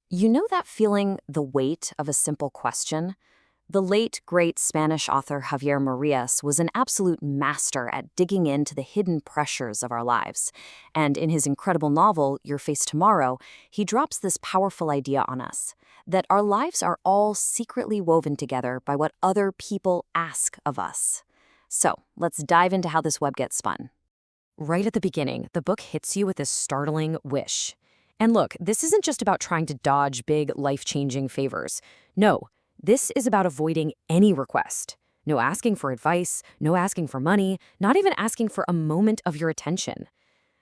You know that feeling, the weight of a simple question? The late, great Spanish author Javier Marías was an absolute master at digging into the hidden pressures of our lives. And in his incredible novel, Your Face Tomorrow, he drops this powerful idea on us that our lives are all secretly woven together by what other people ask of us. So, let's dive into how this web gets spun. Right at the beginning, the book hits you with this startling wish. And look, this isn't just about trying to dodge big, life-changing favors. No, this is about avoiding any request. No asking for advice, no asking for money, not even asking for a moment of your attention.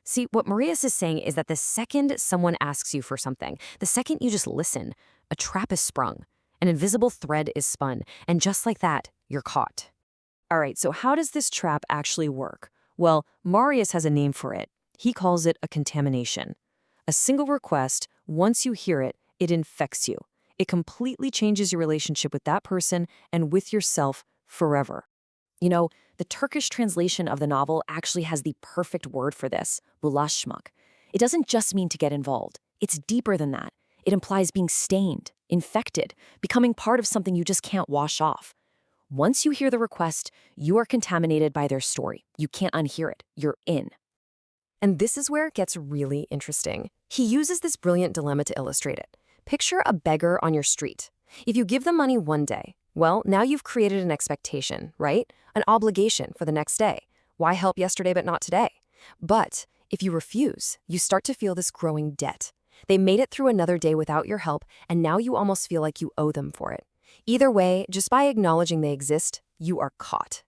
See, what Marias is saying is that the second someone asks you for something, the second you just listen, a trap is sprung, an invisible thread is spun, and just like that, you're caught. All right, so how does this trap actually work? Well, Marius has a name for it. He calls it a contamination. A single request, once you hear it, it infects you. It completely changes your relationship with that person and with yourself forever. You know, the Turkish translation of the novel actually has the perfect word for this, bulaşmak. It doesn't just mean to get involved. It's deeper than that. It implies being stained, infected, becoming part of something you just can't wash off. Once you hear the request, you are contaminated by their story. You can't unhear it. You're in. And this is where it gets really interesting. He uses this brilliant dilemma to illustrate it. Picture a beggar on your street. If you give them money one day, well, now you've created an expectation, right? An obligation for the next day. Why help yesterday but not today? But if you refuse, you start to feel this growing debt. They made it through another day without your help, and now you almost feel like you owe them for it. Either way, just by acknowledging they exist, you are caught.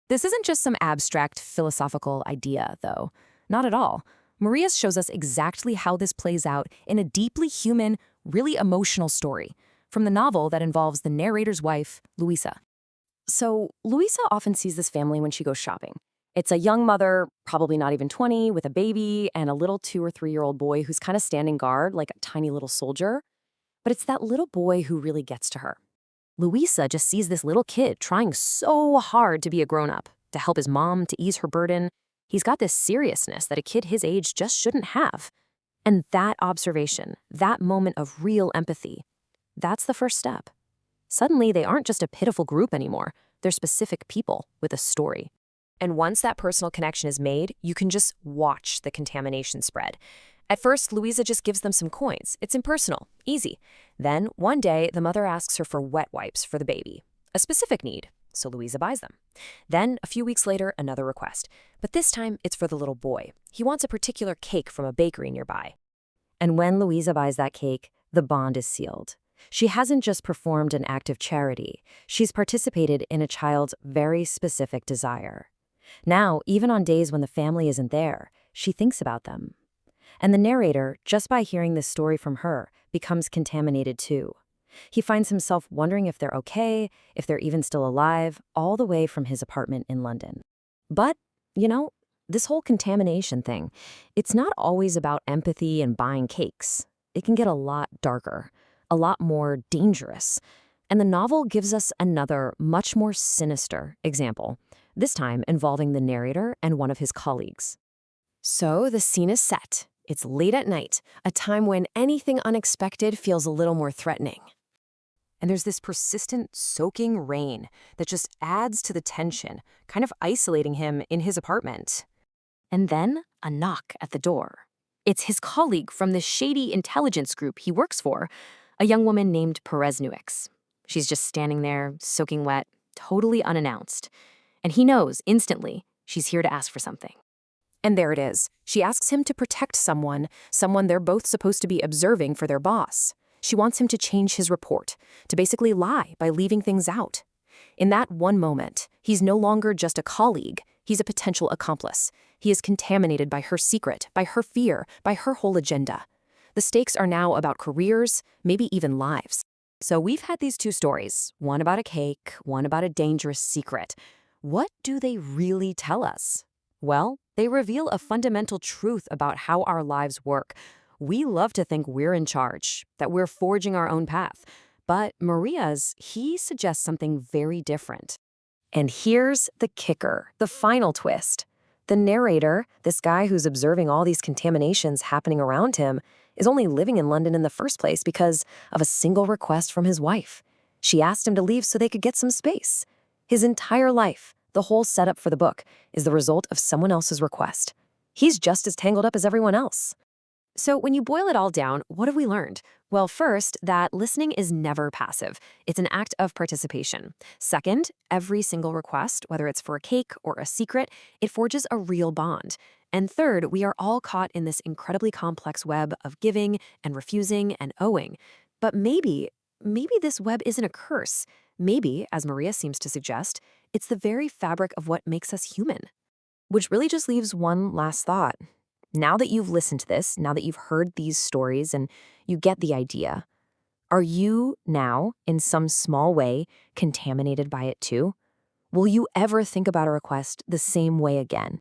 This isn't just some abstract philosophical idea, though. Not at all. Marias shows us exactly how this plays out in a deeply human, really emotional story from the novel that involves the narrator's wife, Luisa. So, Luisa often sees this family when she goes shopping. It's a young mother, probably not even 20, with a baby and a little 2 or 3-year-old boy who's kind of standing guard like a tiny little soldier. But it's that little boy who really gets to her. Luisa just sees this little kid trying so hard to be a grown-up, to help his mom, to ease her burden. He's got this seriousness that a kid his age just shouldn't have. And that observation, that moment of real empathy, that's the first step. Suddenly, they aren't just a pitiful group anymore. They're specific people with a story. And once that personal connection is made, you can just watch the contamination spread. At first, Louisa just gives them some coins. It's impersonal, easy. Then, one day, the mother asks her for wet wipes for the baby, a specific need, so Louisa buys them. Then, a few weeks later, another request. But this time, it's for the little boy. He wants a particular cake from a bakery nearby. And when Louisa buys that cake, the bond is sealed. She hasn't just performed an act of charity. She's participated in a child's very specific desire. Now, even on days when the family isn't there, she thinks about them. And the narrator, just by hearing this story from her, becomes contaminated too. He finds himself wondering if they're okay, if they're even still alive, all the way from his apartment in London. But, this whole contamination thing, it's not always about empathy and buying cakes. It can get a lot darker, a lot more dangerous. And the novel gives us another, much more sinister example, this time involving the narrator and one of his colleagues. So the scene is set. It's late at night, a time when anything unexpected feels a little more threatening. And there's this persistent, soaking rain that just adds to the tension, kind of isolating him in his apartment. And then a knock at the door. It's his colleague from the shady intelligence group he works for, a young woman named Perez Nuix. She's just standing there, soaking wet, totally unannounced. And he knows instantly she's here to ask for something. And there it is. She asks him to protect someone they're both supposed to be observing for their boss. She wants him to change his report, to basically lie by leaving things out. In that one moment, he's no longer just a colleague, he's a potential accomplice. He is contaminated by her secret, by her fear, by her whole agenda. The stakes are now about careers, maybe even lives. So we've had these two stories, one about a cake, one about a dangerous secret. What do they really tell us? Well, they reveal a fundamental truth about how our lives work. We love to think we're in charge, that we're forging our own path. But Marias, he suggests something very different. And here's the kicker, the final twist. The narrator, this guy who's observing all these contaminations happening around him, is only living in London in the first place because of a single request from his wife. She asked him to leave so they could get some space. His entire life, the whole setup for the book, is the result of someone else's request. He's just as tangled up as everyone else. So when you boil it all down, what have we learned? Well, first, that listening is never passive. It's an act of participation. Second, every single request, whether it's for a cake or a secret, it forges a real bond. And third, we are all caught in this incredibly complex web of giving and refusing and owing. But maybe this web isn't a curse. Maybe, as Maria seems to suggest, it's the very fabric of what makes us human. Which really just leaves one last thought. Now that you've listened to this, now that you've heard these stories and you get the idea, are you now, in some small way, contaminated by it too? Will you ever think about a request the same way again?